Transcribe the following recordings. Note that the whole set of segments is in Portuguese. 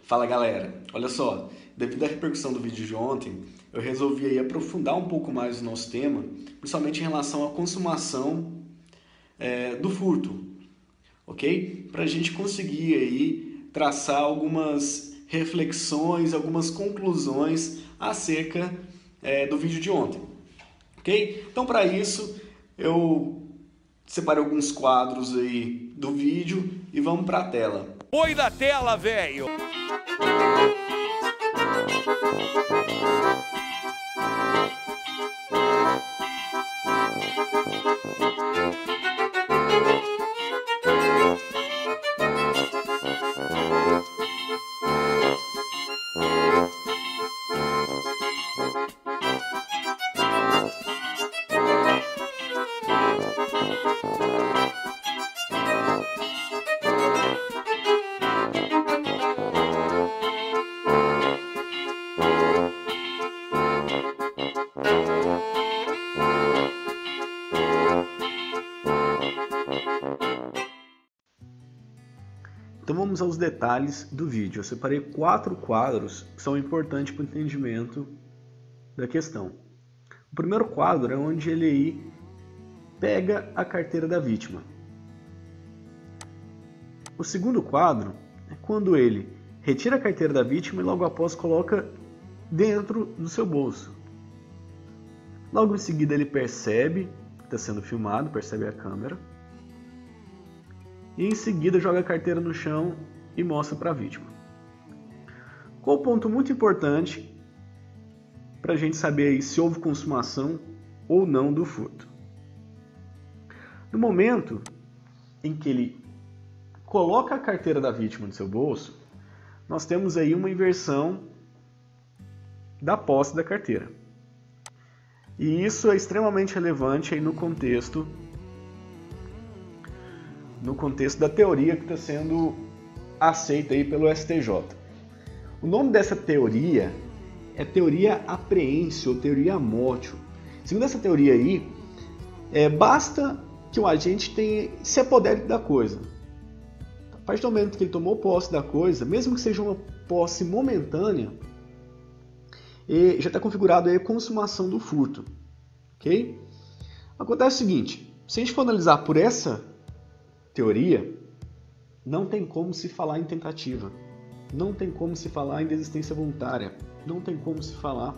Fala galera, olha só, devido à repercussão do vídeo de ontem, eu resolvi aí aprofundar um pouco mais o nosso tema, principalmente em relação à consumação do furto, ok? Para a gente conseguir aí traçar algumas reflexões, algumas conclusões acerca do vídeo de ontem, ok? Então para isso eu separei alguns quadros aí do vídeo e vamos para a tela. Oi da tela, velho! Então vamos aos detalhes do vídeo. Eu separei 4 quadros que são importantes para o entendimento da questão. O primeiro quadro é onde ele aí pega a carteira da vítima. O segundo quadro é quando ele retira a carteira da vítima e logo após coloca dentro do seu bolso. Logo em seguida ele percebe que está sendo filmado, percebe a câmera. E em seguida joga a carteira no chão e mostra para a vítima. Qual o ponto muito importante para a gente saber aí se houve consumação ou não do furto? No momento em que ele coloca a carteira da vítima no seu bolso, nós temos aí uma inversão da posse da carteira. E isso é extremamente relevante aí no contexto da teoria que está sendo aceita aí pelo STJ. O nome dessa teoria é teoria apreensio, ou teoria amortio. Segundo essa teoria aí, basta que o agente se apodere da coisa. A partir do momento que ele tomou posse da coisa, mesmo que seja uma posse momentânea, já está configurado aí a consumação do furto. Ok? Acontece o seguinte, se a gente for analisar por essa teoria, não tem como se falar em tentativa, não tem como se falar em desistência voluntária, não tem como se falar,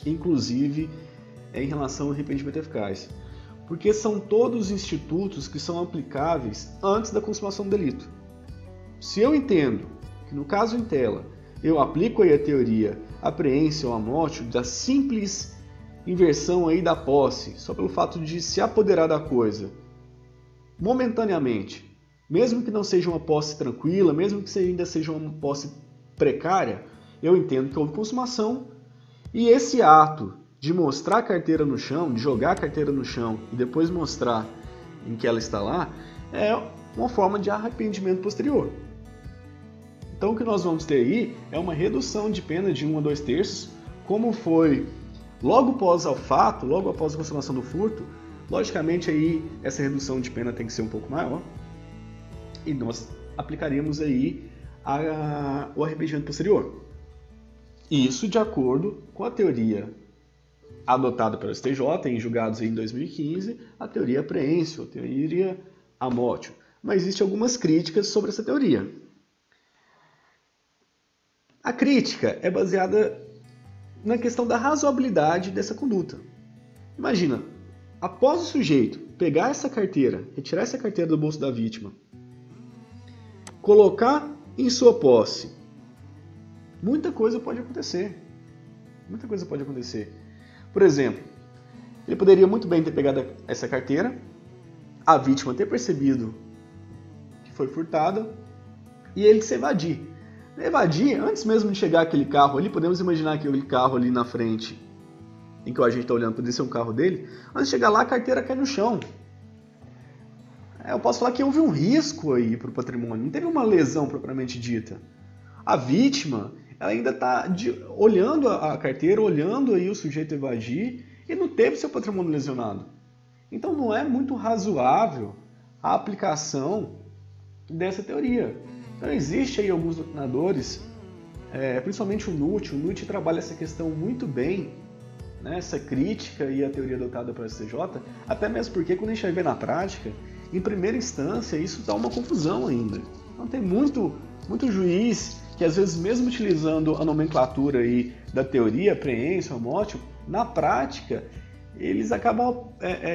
inclusive, em relação ao arrependimento eficaz, porque são todos institutos que são aplicáveis antes da consumação do delito. Se eu entendo que no caso em tela eu aplico aí a teoria apreensio ou amortio da simples inversão aí da posse, só pelo fato de se apoderar da coisa momentaneamente, mesmo que não seja uma posse tranquila, mesmo que ainda seja uma posse precária, eu entendo que houve consumação e esse ato de mostrar a carteira no chão, de jogar a carteira no chão e depois mostrar em que ela está lá, é uma forma de arrependimento posterior. Então o que nós vamos ter aí é uma redução de pena de 1 a 2 terços, como foi logo após o fato, logo após a consumação do furto. Logicamente aí essa redução de pena tem que ser um pouco maior e nós aplicaríamos aí o arrependimento posterior. Isso de acordo com a teoria adotada pelo STJ em julgados em 2015, a teoria apreensio, a teoria amortio. Mas existem algumas críticas sobre essa teoria. A crítica é baseada na questão da razoabilidade dessa conduta. Imagina, após o sujeito pegar essa carteira, retirar essa carteira do bolso da vítima, colocar em sua posse, muita coisa pode acontecer. Muita coisa pode acontecer. Por exemplo, ele poderia muito bem ter pegado essa carteira, a vítima ter percebido que foi furtada e ele se evadir. Evadir, antes mesmo de chegar aquele carro ali, podemos imaginar aquele carro ali na frente, em que o agente está olhando, poderia ser um carro dele, antes de chegar lá a carteira cai no chão. Eu posso falar que houve um risco aí para o patrimônio, não teve uma lesão propriamente dita. A vítima ela ainda está olhando a carteira, olhando aí o sujeito evadir e não teve seu patrimônio lesionado. Então não é muito razoável a aplicação dessa teoria. Então existe aí alguns doutrinadores principalmente o NUT trabalha essa questão muito bem, né, essa crítica e a teoria adotada pelo STJ, até mesmo porque quando a gente vai ver na prática, em primeira instância isso dá uma confusão ainda. Então tem muito juiz que às vezes mesmo utilizando a nomenclatura aí da teoria, apreensio, amortio, na prática eles acabam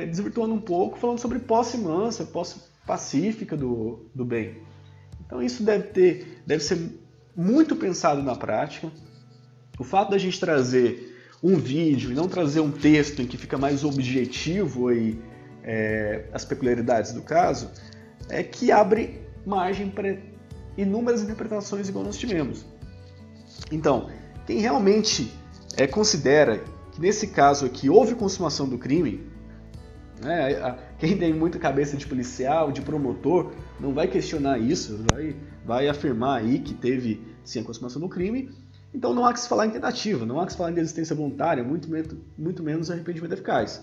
desvirtuando um pouco, falando sobre posse mansa, posse pacífica do bem. Então isso deve ser muito pensado na prática. O fato da gente trazer um vídeo e não trazer um texto em que fica mais objetivo aí, as peculiaridades do caso, é que abre margem para inúmeras interpretações igual nós tivemos. Então, quem realmente considera que nesse caso aqui houve consumação do crime, né, quem tem muita cabeça de policial, de promotor, não vai questionar isso, vai afirmar aí que teve sim a consumação do crime. Então não há que se falar em tentativa, não há que se falar em desistência voluntária, muito menos arrependimento eficaz.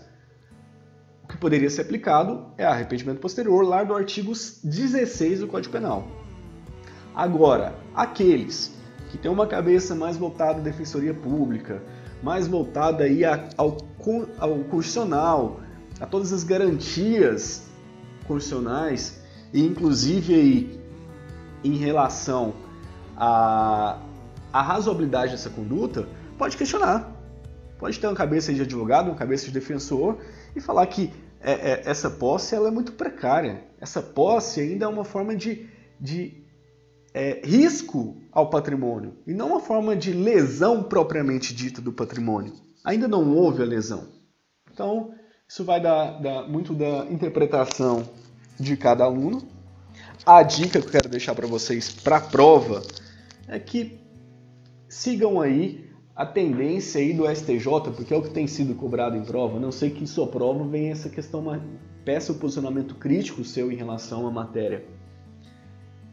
O que poderia ser aplicado é arrependimento posterior, lá do artigo 16 do Código Penal. Agora, aqueles que têm uma cabeça mais voltada à defensoria pública, mais voltada aí ao constitucional, a todas as garantias constitucionais, e inclusive aí, em relação a razoabilidade dessa conduta, pode questionar. Pode ter uma cabeça de advogado, uma cabeça de defensor e falar que essa posse ela é muito precária. Essa posse ainda é uma forma de risco ao patrimônio e não uma forma de lesão propriamente dita do patrimônio. Ainda não houve a lesão. Então, isso vai dar muito da interpretação de cada aluno. A dica que eu quero deixar para vocês para a prova é que sigam aí a tendência aí do STJ, porque é o que tem sido cobrado em prova. Não sei que em sua prova vem essa questão, peça o posicionamento crítico seu em relação à matéria.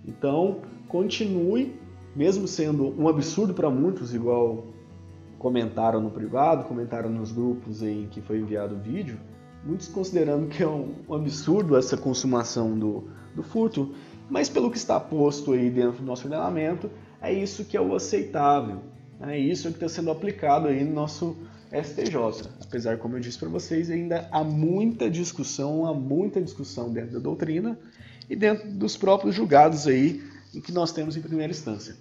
Então, continue, mesmo sendo um absurdo para muitos, igual comentaram no privado, comentaram nos grupos em que foi enviado o vídeo, muitos considerando que é um absurdo essa consumação do furto, mas pelo que está posto aí dentro do nosso ordenamento, é isso que é o aceitável, é isso que está sendo aplicado aí no nosso STJ. Apesar, como eu disse para vocês, ainda há muita discussão dentro da doutrina e dentro dos próprios julgados aí em que nós temos em primeira instância.